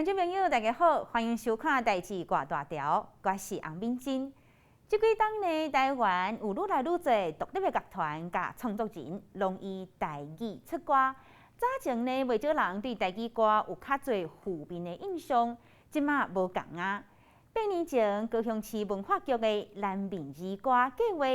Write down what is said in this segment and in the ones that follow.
观众朋友，大家好，欢迎收看《代志挂大条》，我是洪敏珍。这几天呢，台湾有愈来愈多独立的乐团甲创作人，拢以台语出歌。早前呢，袂少人对台语歌有较侪负面的印象，即马无共啊。8年前，高雄市文化局的蓝明儿歌计划，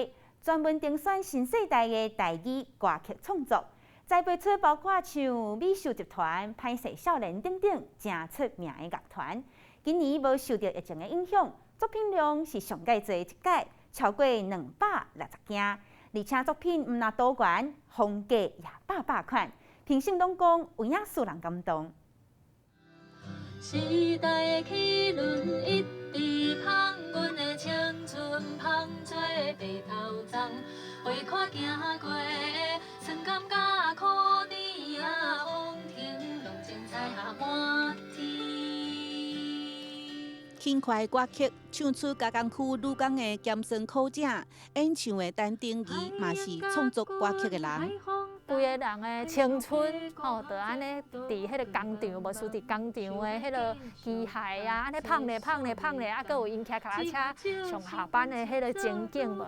专门评选新世代的台语歌曲创作。栽培出包括像美秀集团、歹势少年等等正出名的乐团。今年无受到疫情的影响，作品量是上界最一届，超过260件，而且作品毋但多元，风格也百款。评审拢讲有影使人感动。时代的齿轮一直芳，阮的青春芳做白头鬃，花看行过。酸甘甲苦甜啊，风停浪精彩下满天。轻快歌曲唱出嘉工区女工的艰酸苦境，演唱的陈定仪嘛是创作歌曲的人。规个人的青春，就安尼伫迄个工厂，无输伫工厂的迄个机械啊，安尼放咧，啊，搁有因骑脚踏车上下班的迄个情景无。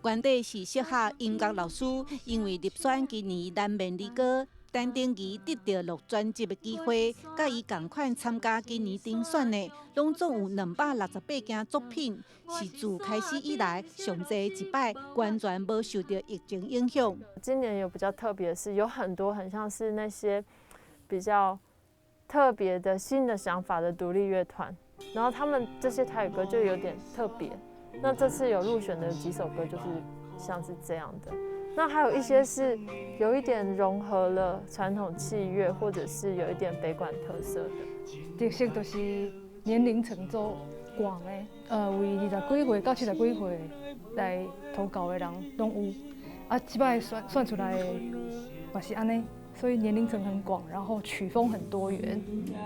原底是适合音乐老师，因为入选今年南面儿歌，陈定仪得到录专辑的机会，甲伊同款参加今年评选的，拢总有268件作品，是自开始以来上济一摆，完全无受到疫情影响。今年有比较特别的是，有很多很像是那些比较特别的新的想法的独立乐团，然后他们这些台语歌就有点特别。那这次有入选的几首歌就是像是这样的，那还有一些是有一点融合了传统器乐，或者是有一点北管特色的。特色就是年龄层做广的，为20几岁到70几岁来投稿的人拢有，啊，即摆选出来的嘛是安尼。所以年龄层很广，然后曲风很多元。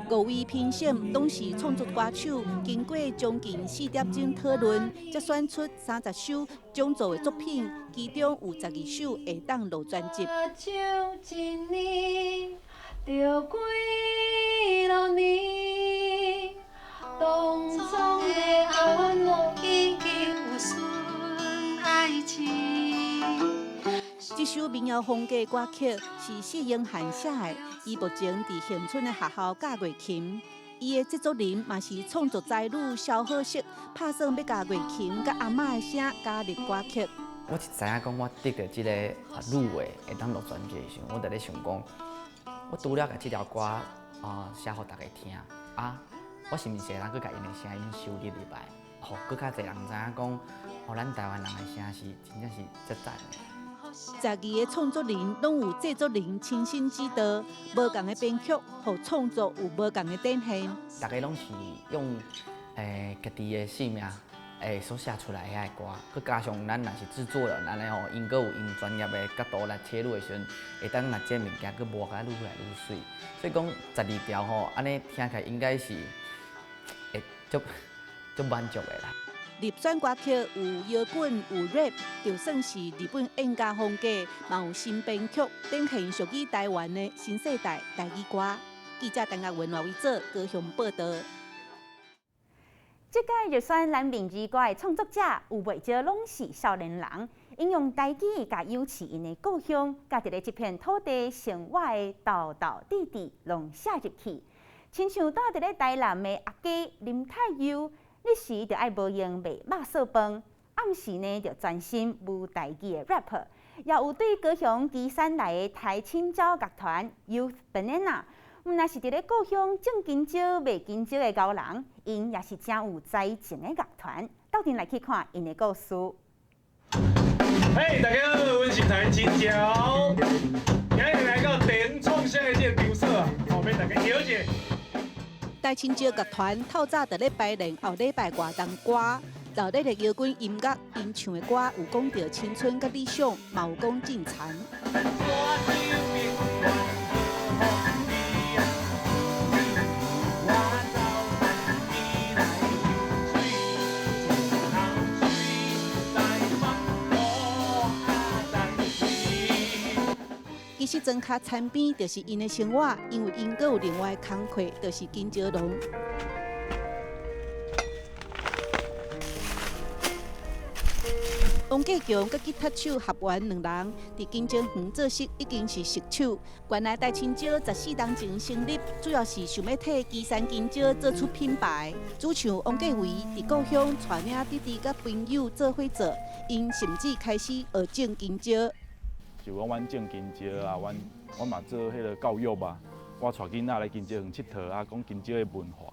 5位评审拢是创作歌手，经过将近4点钟讨论，才选出30首创作的作品，其中有12首会当录专辑。就一年，就几落年，当初的后路已经有顺爱情。这首民谣风格歌曲是世英汉写的，伊目前伫恒春的学校教乐琴。伊的制作人嘛是创作才女萧好色，打算要甲乐琴甲阿嬷的声加入歌曲。我是知影讲，我得到这个入围会当录专辑的时候，我就咧想讲，我除了甲这条歌写互大家听我是毋是会当去甲因的声音收入入来，互更较侪人知影讲，咱台湾人的声是真正是足赞的。12个创作人拢有制作人亲身指导，无同的编曲，互创作有无同的展现。大家拢是用家己的性命所写出来遐歌，佮加上咱若是制作人，安尼吼，因佮有因专业的角度来切入的时阵，会当若这物件佮磨甲愈来愈水。所以讲12条吼，安尼听起来应该是会足满足的啦。入选歌曲有摇滚、有 rap， 就算是日本演歌风格，嘛有新编曲，展现属于台湾的新世代台语歌。记者陈亚文为做高雄报道。这届入选蓝明儿歌的创作者有袂少拢是少年人，应用台语甲有起因的故乡，甲伫咧这片土地生活的道道地地，拢写入去。亲像住伫咧台南的阿基林太佑。日时就爱无用卖肉臊饭，暗时呢就专心舞台语的 rap， 也有对高雄旗山来的台青椒乐团 Youth Banana， 毋但是伫咧故乡种金蕉、卖金蕉的高人，因也是真有才情的乐团。斗阵来去看因的故事。嘿，大家好，阮是台青椒，今日来到电创啥的这个场所啊，后面大家了解。台青椒乐团透早就咧排练后礼拜活动歌，热烈的摇滚音乐，因唱的歌有讲到青春甲理想，嘛有讲进残。其实庄脚田边就是因的生活，因为因阁有另外工课，就是金蕉农。王继强甲吉他手合员2人，伫金蕉园做事已经是熟手。原来大青蕉14年前成立，主要是想要替基山金蕉做出品牌。主唱王继伟伫故乡带领弟弟甲朋友做伙做，因甚至开始学种金蕉。就讲阮种金蕉啊，阮嘛做迄个教育吧，我带囡仔来金蕉园佚佗啊，讲金蕉的文化。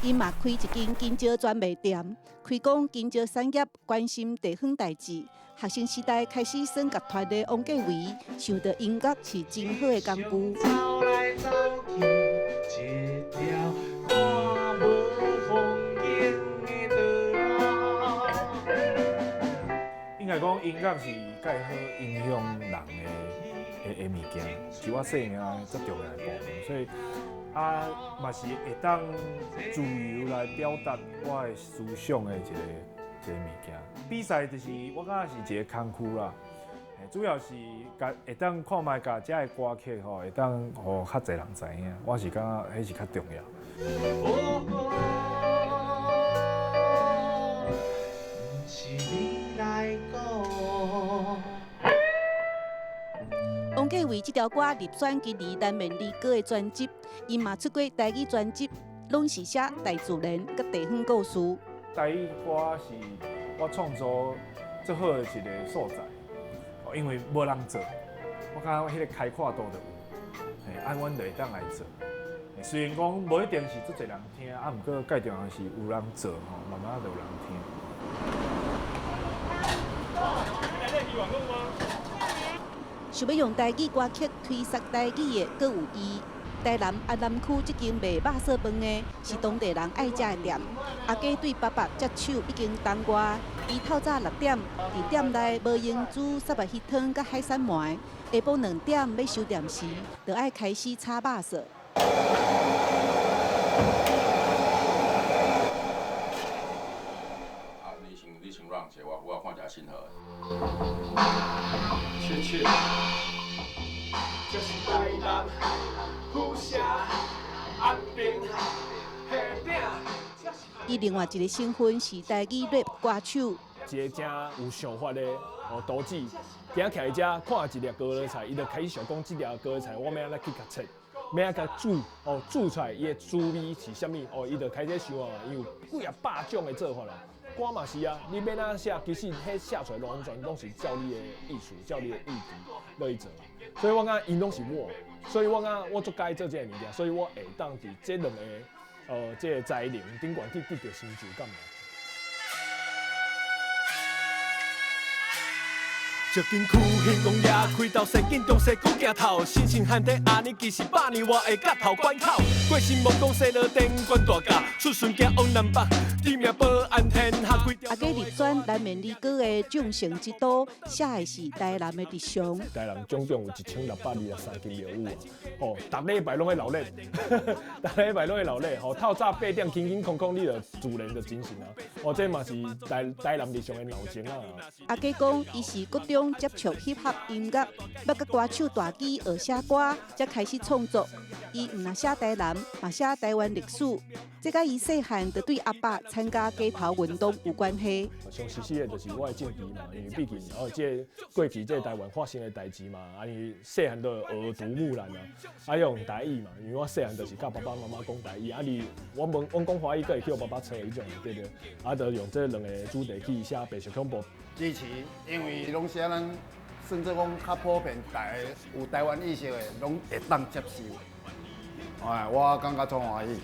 因嘛开一间金蕉专卖店，开讲金蕉产业，关心地方代志。学生时代开始耍乐团的王继伟，想到音乐是真好的工具。走来走去，一条看无风景的道路。应该讲音乐是介好影响人的物件，是我细汉最重要的部分，所以。嘛是会当自由来表达我的思想的一个物件。比赛就是我感觉是一个工具啦，主要是会当看卖甲遮的歌曲吼，会当互较侪人知影。我是感觉迄是较重要。是你来讲。王继伟这条歌入选今年南面离歌的专辑，因嘛出过台语专辑，拢是写大自然甲地方故事。台语歌是我创作最好的一个所在，因为无人做，我感觉迄个开阔度就有，按阮就会当来做。虽然讲无一定是足侪人听，啊，毋过介重要是有人做吼，慢慢就有人听。想要用台语歌曲推广台语的，阁有伊。台南安南区这间卖肉燥饭的，是当地人爱食的店。阿家对爸爸接手已经冬月，伊透早6点伫店内无用煮沙白鱼汤甲海产糜，下晡2点要收店时，就爱开始炒肉燥。你先让者，我看一下新河。切，这是台南虎城安平下饼。伊另外一个身份是台语 rap 歌手。一个真有想法的导致，行徛伫遮看一粒高丽菜，伊就开始想讲，这粒高丽菜我要安怎去甲切，要安怎甲煮，煮出来伊的滋味是啥物？伊就开始想啊，伊有几啊百种的做法啦。歌嘛是啊，你要哪写，其实迄写出来完全拢是照你的艺术，照你的意志来做。所以我感觉因拢是我，所以我感觉我足介做这个物件，所以我会当伫这两个这个才能顶悬去得到成就感。石金区兴隆也开到西景中西古镜头，新城汉地安尼其实100年外的角头关口，过新梦讲西落电关大架，出顺行往南北，地名保安天下开条。阿家入选南面离歌的众神之都，写的是台南的日常。台南总共有1623间庙宇啊，逐礼拜拢会闹热，逐礼拜拢会闹热，透早8点轻轻空空，你就自然就精神啊。这嘛是台南日常的闹钟啊。阿家讲，伊是各种接触 hip hop 音乐，要甲歌手大机学写歌，才开始创作。伊毋但写台南，嘛写台湾历史，这甲伊细汉就对阿爸参加街头运动有关系。上实施的就是我的政治嘛，因为毕竟这过去这台湾发生的代志嘛，你细汉就耳濡目染啊，用台语嘛，因为我细汉就是教爸爸妈妈讲台语，我讲华语，佫会叫爸爸找迄种对对，就用这2个主题去写白色恐怖。支持，因为拢写咱，甚至讲较普遍，有台湾意识的，拢会当接受。我感觉足欢喜。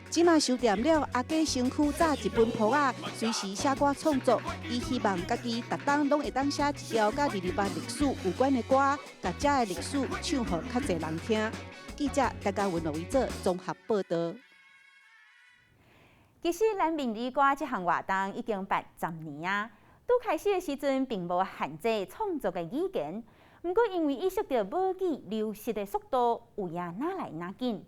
即马收店了，阿家身躯早一本簿仔，随时写歌创作。伊希望家己逐当拢会当写一条甲228历史有关的歌，甲遮的历史唱互较侪人听。记者大家文为做综合报道。其实咱闽语歌这项活动已经办10年啊。拄开始的时阵，并无限制创作的语言，不过因为意识到母语流失的速度有影哪来哪紧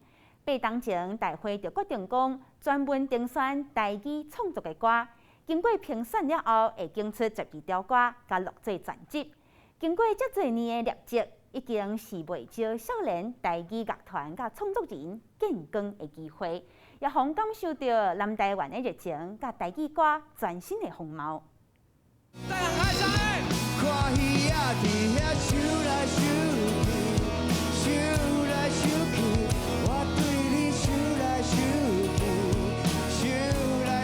，8年前大会就决定讲，专门评选台语创作的歌，经过评选了后，会选出12条歌，甲录做专辑。经过遮侪年的练习，已经是未少少年台语乐团甲创作人见光的机会，也互感受到南台湾的热情甲台语歌全新的风貌。看鱼仔伫遐游来游去，游来游去，我对你游来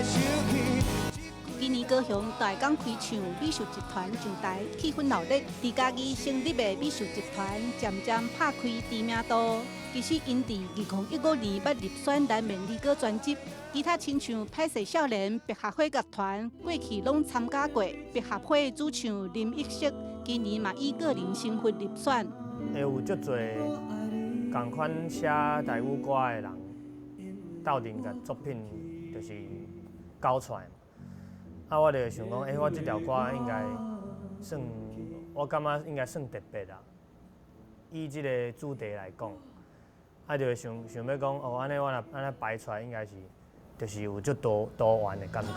游去。今年高雄大港开唱美术集团上台，气氛热烈。伫家己成立的美术集团渐渐拍开知名度。其实因伫2015年捌入选南面离歌专辑，其他亲像歹势少年、白合会乐团，过去拢参加过。白合会主唱林奕色，今年嘛以个人身份入选。会有足侪同款写台语歌的人，斗阵甲作品就是交出来。啊，我就想讲，我这条歌应该算，我感觉应该算特别啦。以这个主题来讲，啊，就想要讲，安尼我若安尼排出来，应该是，就是有足多元的感觉。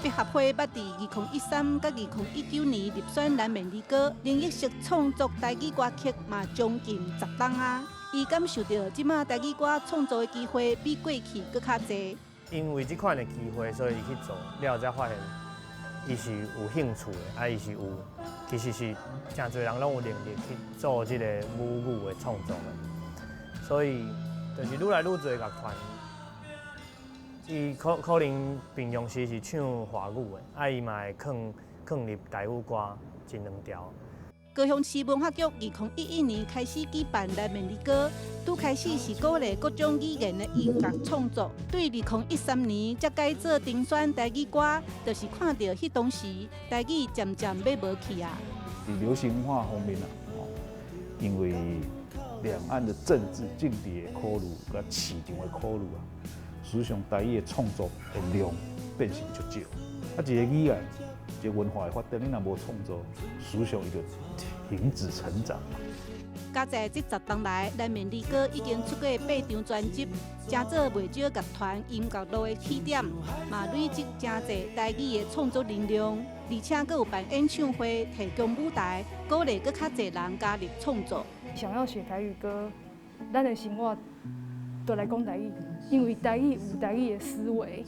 百合会捌伫2013甲2019年入选南面离歌，林奕色创作台语歌曲嘛将近10档啊。伊感受到即马台语歌创作的机会比过去搁较侪。因为这款的机会，所以伊去做，了才发现，伊是有兴趣的，伊是有，其实是真侪人拢有能力去做这个母语的创作的，所以就是愈来愈侪乐团，伊可能平常时是唱华语的，伊嘛会放入台语歌一两条。高雄市文化局2011年开始举办南面离歌，拄开始是鼓励各种语言的音乐创作。对2013年才改做评选台语歌，就是看到迄当时台语渐渐要无去啊。伫流行文化方面啊，因为两岸的政治政治的考虑，甲市场的考虑啊，事实上台语的创作的量变成足少。啊，一个语言，一个文化的发展，你若无创作，事实上伊就停止成长。加在这10档来，南面离歌已经出过8张专辑，真做袂少乐团音乐路的起点，嘛累积真侪台语的创作能量，而且阁有办演唱会，提供舞台，鼓励阁较侪人加入创作。想要写台语歌，咱的生活都来讲台语，因为台语有台语的思维，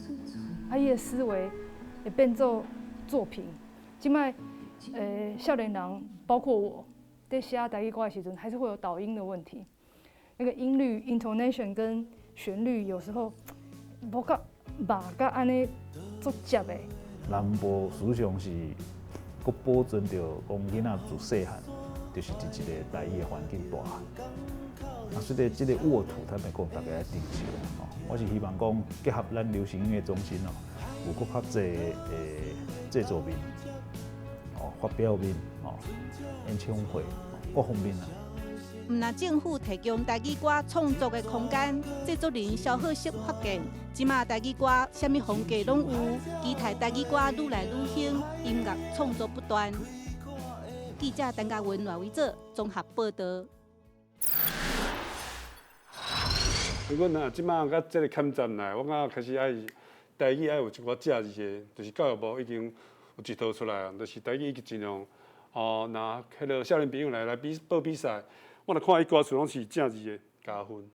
伊的思维会变做作品。即摆少年人，包括我，在写台语歌的时阵，还是会有导音的问题。那个音律 （intonation） 跟旋律有时候无甲把甲安尼做接的。南部事实上是，佮保存着讲囡仔自细汉，就是伫一个台语的环境大汉。啊，所以这个沃土，坦白讲，大家要珍惜哦。我是希望讲结合咱流行音乐中心哦，有佮较侪制作面。发表面、演唱会各方面啊。毋但政府提供台语歌创作的空间，制作人萧贺式发现，即马台语歌啥物风格拢有，期待台语歌愈来愈兴，音乐创作不断。记者陈嘉文、赖维做综合报道。阮啊，即马甲这个欠站来，我感觉开始爱台语爱有一寡正字的，就是教育部已经。有一套出来啊，就是台语已经尽量拿迄个少年朋友来报比赛，我著看伊歌词拢是正字的加分。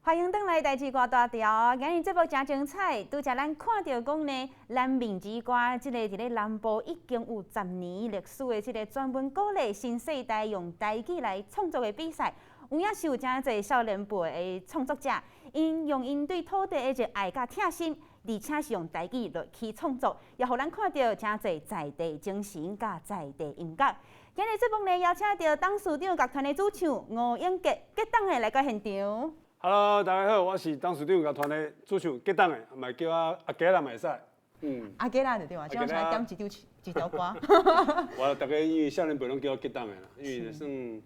欢迎登来台视歌大调，今日节目真精彩。拄则咱看到讲呢，南面之歌即个伫咧南部已经有10年历史的即个专门鼓励新世代用台语来创作的比赛，有影是有真侪少年辈的创作者，因用因对土地的热爱甲疼心，而且是用台语落去创作，也互咱看到真侪在地精神甲在地音乐。今日节目呢，邀请到董事长乐团的主唱吴永杰，结党的来到现场。Hello， 大家好，我是董事长乐团的主唱结党的，嘛叫我阿杰啦，嘛会使。阿杰啦就对嘛，即摆出来点一条歌。我大家因为少年辈拢叫我结党的啦，因为算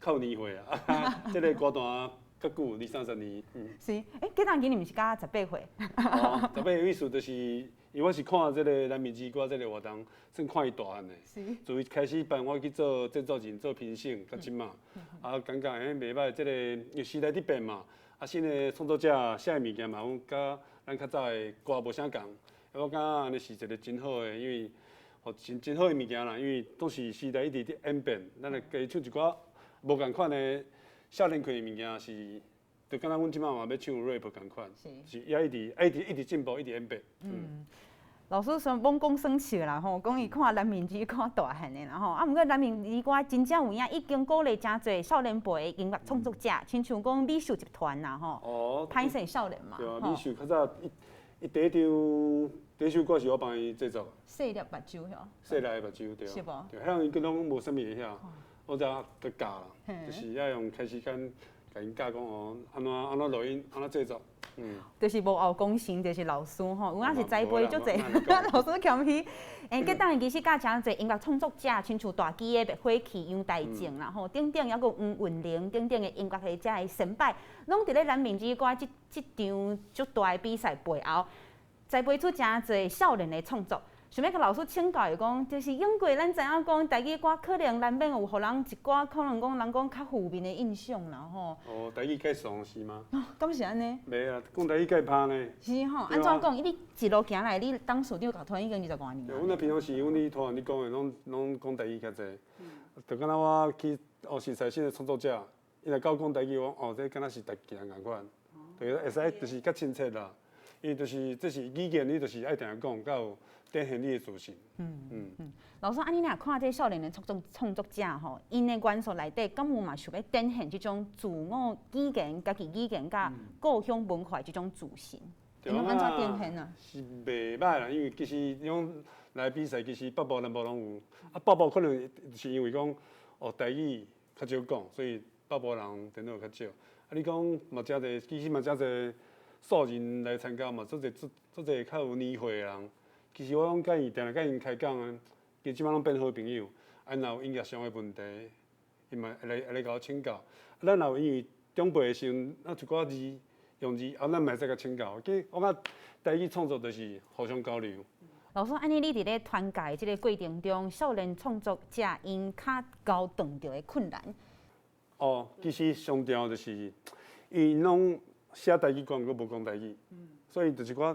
靠年岁啊，这个歌单较久，20-30年。是，结党今年毋是甲18岁。18岁意思就是，因为我是看这个南面之歌这个活动，算看伊大汉的。从伊开始办我去做制作人、做评审，到即嘛，感觉袂歹。这个因为时代在变嘛，新的创作者写的物件嘛，阮甲咱较早的歌无啥共。我感觉安尼是一个真好的，因为真好的物件啦。因为都是时代一直在演变，咱来加唱一寡无共款的少年群的物件是。就敢若阮即摆嘛要唱 rap 共款，是也一直进步，一直演变。老师说罔讲生气啦吼，讲伊看蓝明基看大汉的啦吼，啊，毋过蓝明基歌真正有影，已经鼓励真侪少年辈的音乐创作者，亲像讲美秀集团啦吼，歹势少年嘛。对啊，美秀较早伊第一首歌是我帮伊制作。细粒目睭吼。细粒的目睭对。是无？对，迄样伊拢无啥物会晓，我才佮教啦，就是要用开时间。甲因教讲哦，安怎录音，安怎制作，就是无后功成，就是老师吼，有影是栽培足侪，老师谦虚。佮当然其实甲真侪音乐创作者，亲像大基的灭火器杨大正啦吼，等等，还有黄韵玲等等的音乐学者的成败，拢伫咧咱明之歌即场足大的比赛背后，栽培出真侪少年的创作。想要甲老师请教伊讲，就是因过咱知影讲台语歌可能难免有互人一寡可能讲人讲较负面的印象啦吼。哦，台语介爽是吗？哦，敢是安尼？袂啊，讲台语介歹呢。是吼，安怎讲？你一路行来，你当社长乐团已经20多年。阮啊平常时，阮咧团你讲的拢讲台语较济。就敢若我去实在新的创作者，伊若甲我讲台语，我这敢若是台语人共款，对，会使就是较亲切啦。因为就是这是语言，你就是爱定定讲，才有展现你的自信。老师，你若看这少年的创作者吼，因的元素内底，敢有嘛想要展现这种自我语言、家己语言甲故乡文化这种自信？因为安怎展现啊？是袂歹啦，因为其实种来比赛，其实北部、南部拢有。北部可能是因为讲台语较少讲，所以北部人电脑较少。你讲嘛，真侪，其实嘛真侪。素人来参加嘛，做侪较有年岁的人。其实我拢甲因定甲因开讲啊，其实即摆拢变好朋友。若有音乐上的问题，伊嘛会来甲我请教。咱若有因为长辈的时阵，一寡字用字，咱嘛会使甲请教。我感觉台语创作就是互相交流。老师，安尼你伫咧团结即个过程中，少年创作者因较高遇到的困难？其实上重要就是因拢。写台语讲，佮无讲台语，所以就是我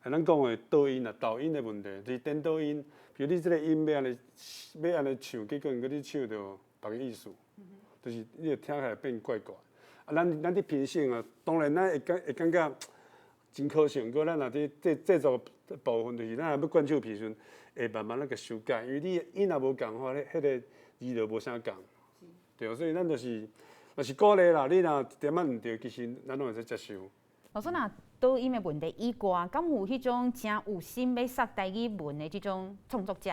咱讲的导音啊、导音的问题，就是颠倒音。比如你这个音要安尼唱，结果你唱着别个意思，就是你就听起来变怪怪。咱伫评审啊，当然咱会感觉真可惜。不过咱若伫制作部分，就是咱若要管手评时阵，会慢慢甲修改，因为你音若无共话，迄个字就无啥共。对，所以咱就是。嘛是鼓励啦，你若一点仔毋对，其实咱拢会使接受。老师，若导音的问题以外，敢有迄种真有心要杀台语文的这种创作者，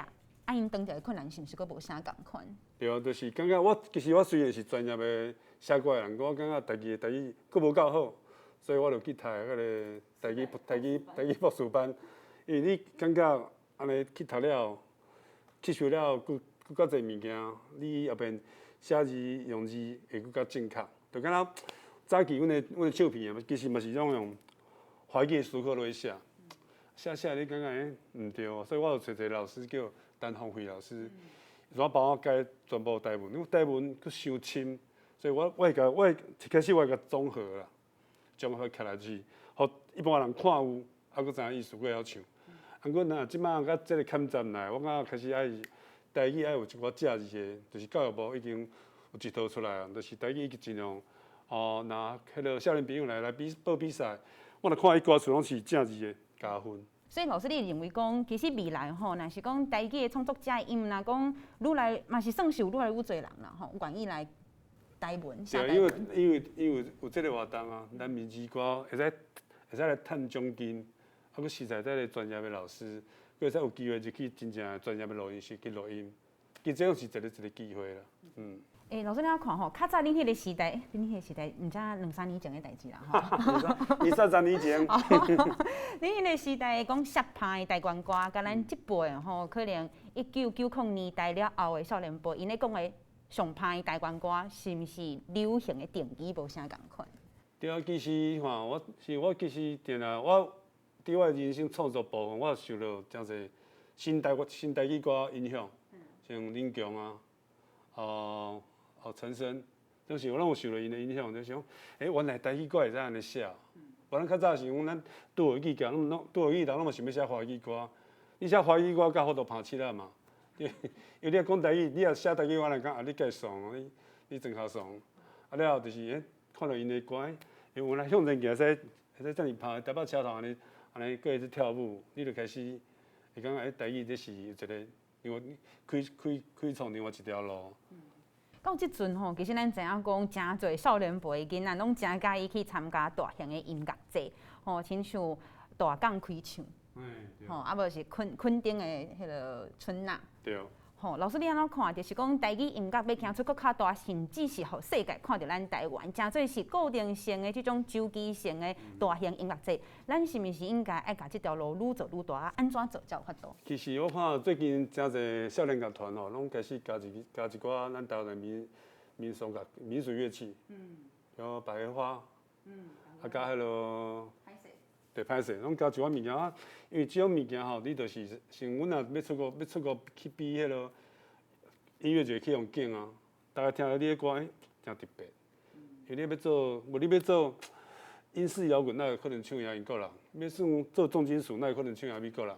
因当着的困难是毋是阁无啥共款？对啊，就是感觉其实我虽然是专业的写歌的人，我感觉台语阁无够好，所以我就去读迄个台语博士班。因为你感觉安尼去读了，吸收了佫较侪物件，你后边。写字用字会佫较正确，就敢若早期阮的照片啊，其实嘛是种用怀疑思考落去写，写你感觉毋对，所以我就找一个老师叫陈鸿辉老师，伊帮我改全部台文，因为台文佫伤深，所以我一开始我会甲综合啦，综合起来就是，互一般人看有，还佫知影意思，佫会晓唱。阮若即摆甲即个抗战来，我感觉开始爱。台语爱有一寡正字的，就是教育部已经有一套出来啊，就是台语尽量拿迄个少年朋友来报比赛，我若看伊歌词拢是正字的加分。所以老师，你认为讲，其实未来吼，若是讲台语的创作者，因若讲愈来嘛是算是有愈来愈侪人啦吼，愿意来台文写台文。因为有这个活动啊，咱民之歌会使来趁奖金，佫实在这个专业的老师。会使有机会就去真正专业的录音室去录音，其实这种是一个机会啦。老师，你看吼，较早恁迄个时代，恁迄个时代，毋知2-3年前的代志啦吼。23年前。恁迄个时代讲陕派台湾歌，甲咱即辈吼，可能1990年代了后的少年辈，因咧讲的上派台湾歌，是毋是流行的定义无啥共款？对啊，其实我其实定啊，我伫我人生创作部分，我受到真侪新台语歌影响，像林强啊，陈升，就是我拢有受到因的影响，就想，原来台语歌会使安尼写。无咱较早是讲咱拄学语教，拄学语人，拢嘛想要写华语歌。你写华语歌，较好都拍七啦嘛。因为你讲台语，你若写台语，我来讲，你介爽，你真好爽。了后就是看到因的歌，因为原来向前行会使遮尔拍，台北车头安尼过去跳舞，你就开始会感觉台语这是有一个，因为开创另外一条路。到即阵吼，其实咱知影讲，真侪少年辈囡仔拢真介意去参加大型的音乐节，吼，亲像大港开唱，吼，啊无是垦丁的迄个春娜，对。吼，老师你安怎看？就是讲台语音乐要行出搁较大，甚至是互世界看到咱台湾，真侪是固定性的即种周期性的大型音乐节，咱是毋是应该爱甲即条路愈做愈大？安怎做才有法度？其实我看最近真侪少年乐团吼，拢开始加一寡咱台湾的民俗乐器，像百合花，啊加迄落，对，歹势，拢加一寡物件啊。因为即种物件吼，你就是像阮若要出国去比迄落音乐节去用景啊，大家听到你的歌真特别。因为你要做，无你要做英式摇滚，哪有可能唱赢英国人？要算做重金属，哪有可能唱赢美国人？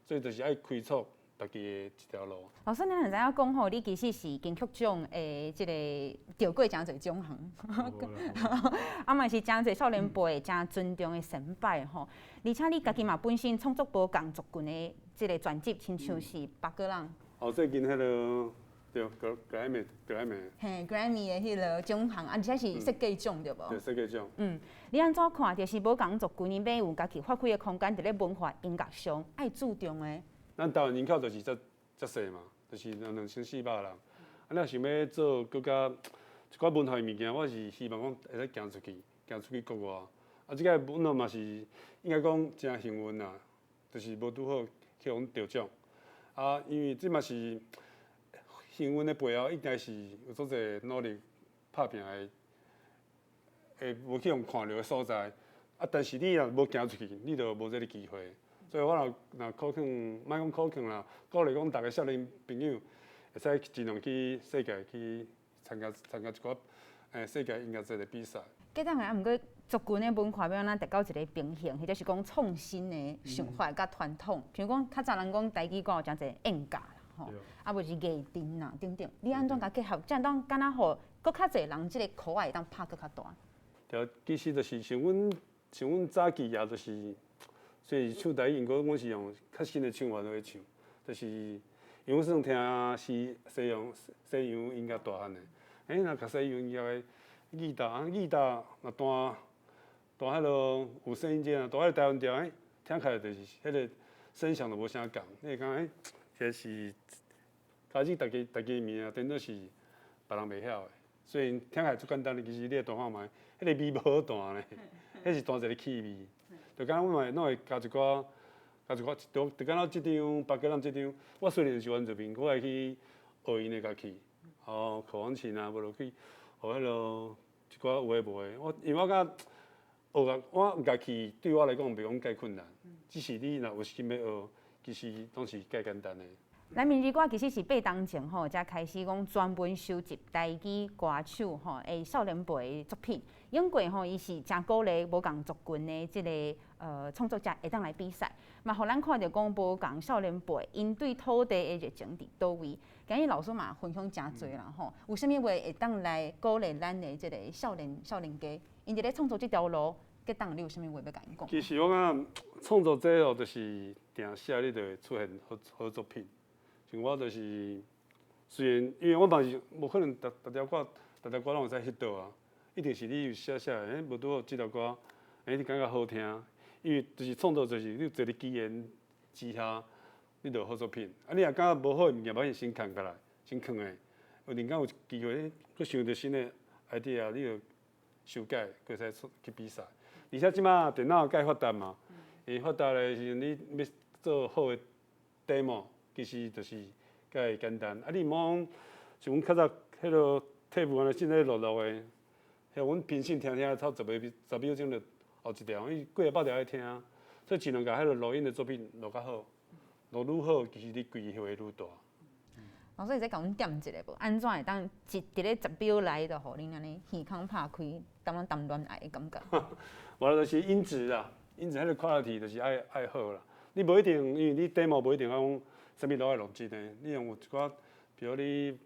所以就是爱开拓家己的一条路。老师，咱知影讲吼，你其实是金曲奖的即个得过真侪奖项，啊嘛是真侪少年辈真尊重的先辈吼。而且你家己嘛本身创作无共族群的即个专辑，亲像是八个人。哦，最近迄落对Grammy。嘿 ，Grammy 的迄个奖项，而且是设计奖对无？对，设计奖。你安怎看？就是无共族群，要有家己发挥的空间，伫咧文化音乐上爱注重的。咱台湾人口就是遮细嘛，就是2400人。你若想要做更加一寡文化的物件，我是希望讲会使行出去国外。啊，即个阮嘛是应该讲真幸运啦，就是无拄好去互得奖。啊，因为即嘛是幸运的背后，应该是有足侪努力拍拼会无去互看到的所在。啊，但是你若无行出去，你就无这个机会。所以我若可劝，莫讲可劝啦，鼓励讲，逐个少年朋友会使尽量去世界去参加一寡世界音乐节的比赛。过当然，毋过族群的文化要安怎达到一个平衡，或者是讲创新的想法甲传统。譬如讲，较早人讲台语歌有真侪演假啦，吼，啊无是艺阵啦，等等。你安怎甲结合？这样当敢若互搁较侪人即个口会当拍搁较大。对，其实就是像阮早期也就是。所以唱台语，阮是用较新的唱法来唱，就是因为我算听西洋音乐大汉的，若甲西洋音乐的吉他若弹迄落有声音键啊，弹迄个台湾调，听起来就是迄个声响就无啥共。你会讲其实是开始大家物啊，真的是别人袂晓的，所以听起来足简单的，其实你会弹看觅，迄个味无好弹咧，迄是弹一个气味。就敢阮嘛，拢会加一寡，就敢若即张八个人即张，我虽然是原住民，我会去学因的乐器，学口簧琴啊，无就去学迄落一寡有诶无诶。因为我感觉我乐器对我来讲袂讲介困难，只是你若有心要学，其实拢是介简单诶。咱明日歌其实是8当前吼，才开始讲专门收集台语歌手吼诶少年辈的作品。永过吼，伊是真鼓励无共族群的即个创作者会当来比赛，嘛，互咱看到讲无共少年辈因对土地的热情伫倒位。今日老师嘛分享真侪啦吼，有啥物话会当来鼓励咱的即个少年家，因伫咧创作即条路，佮当你有啥物话要甲因讲？其实我感觉创作者哦，就是定写你就会出现好作品。像我就是，虽然因为我嘛是无可能逐条歌拢会使 hit 到啊，一定是你有写，无拄好即条歌，你感觉好听，因为就是创作就是你有一个机缘之下，你就有好作品。啊，你若感觉无好的物件，把伊先空下来，先放下，有另有机会，佮想到新的 idea， 你就修改，佮使去比赛。而且即马电脑介发达嘛，伊发达的时阵，你要做好的 demo。其实就是介简单，啊！你毋好像阮较早迄落tape安尼现在录的，像阮平时听透10秒钟就后一条，伊几百条爱听，所以尽量甲迄落录音的作品录较好，录愈好，其实你机会愈大。老师，会再甲阮点一下无？安怎会当伫咧10秒内就互恁安尼耳孔拍开，谈恋爱的感觉？无就是音质啊，音质迄个 quality 就是爱好啦。你无一定，因为你 demo 无一定讲啥物都爱录制的，你用有一寡，比如你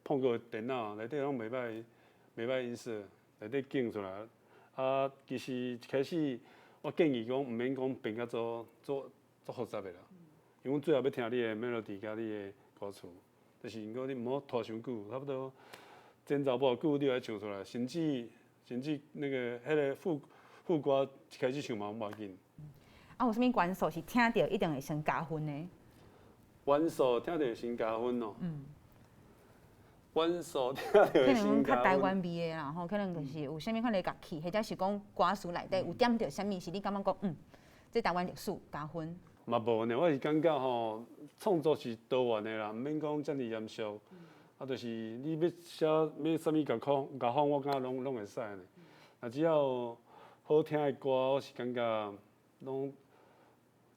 碰过电脑内底拢袂歹音色，内底景出来。啊，其实一开始我建议讲，毋免讲编甲做复杂的啦，因为阮最后要听你的 melody 甲你的歌词，就是如果你毋好拖伤久，差不多前奏半句你就爱唱出来，甚至那个迄个副歌一开始唱嘛无要紧。啊，有啥物元素是听着一定会先加分的？元素听着会先加分哦。元素听着会先加分。可能较台湾味的啦，吼，可能就是有啥物款的乐器，或者是讲歌词内底有点着啥物，是你感觉讲这台湾历史加分。嘛无呢，我是感觉吼，创作是多元的啦，毋免讲遮尔严肃。啊，就是你要写要啥物乐风，我感觉拢会使呢。啊，只要好听的歌，我是感觉拢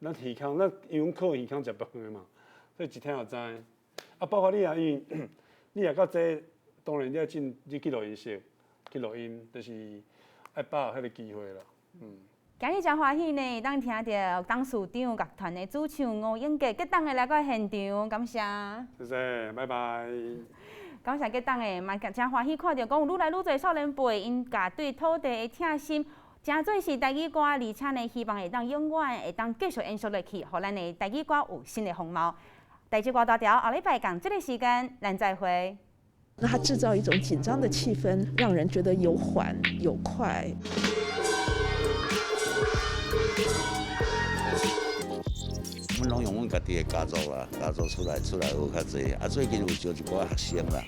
咱耳孔，咱因为靠耳孔食饭的嘛，所以一听就知。啊，包括你啊，因为你也到这，当然你要你去录音室去录音，就是爱把握迄个机会啦。今日真欢喜呢，当听到董事长乐团的主唱吴永杰结党的来到现场，感谢。谢谢，拜拜。感谢结党的，嘛真欢喜看到讲有愈来愈多少年辈因家对土地的疼心，真做是台语歌，而且呢希望会当永远会当继续延续落去，互咱的台语歌有新的风貌。台语歌大条，下礼拜同这个时间，咱再会。那它制造一种紧张的气氛，让人觉得有缓有快。阮拢用阮家己的家族啦，家族出来学较济，啊最近有招一寡学生啦。